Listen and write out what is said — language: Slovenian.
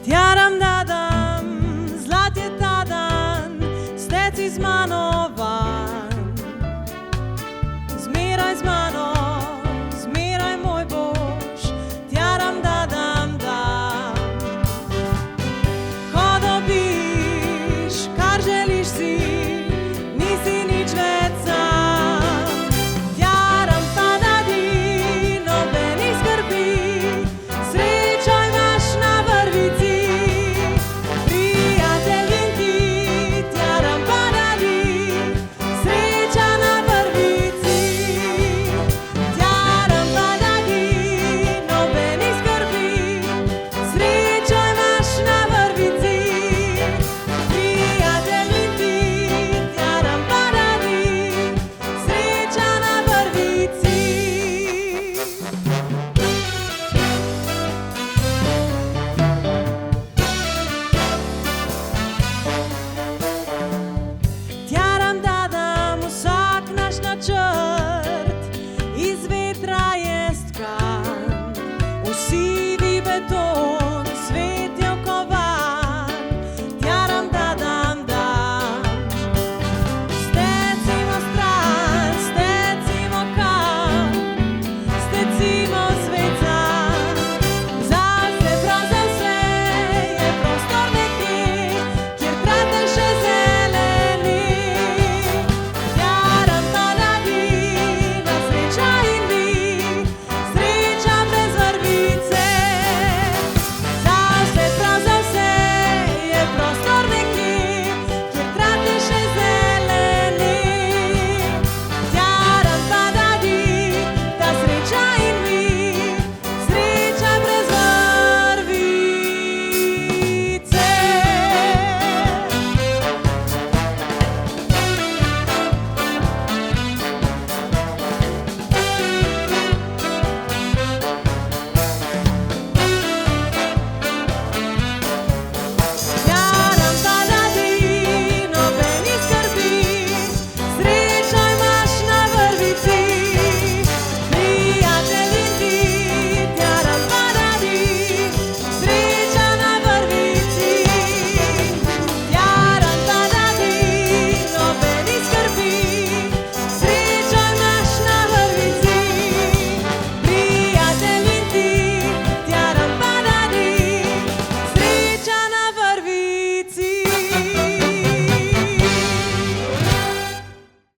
Tjaram dadam, zlat je ta dan, steci z mano van. Zmeraj z mano, zmeraj moj boš, tjaram dadam dam. Ko dobiš, kar želiš si, nisi nič več sam. Tjaram pa dadi, nobenih skrbi, srečo imaš na vrvici. Prijatelj in ti, tjaram pa dadi, sreča na vrvici. Tjaram pa dadi, nobenih skrbi, srečo imaš na vrvici. Prijatelj in ti, tjaram pa dadi, sreča na vrvici. Tjaram dadam vsak naš načrt, iz vetra je stkan, v sivi beton.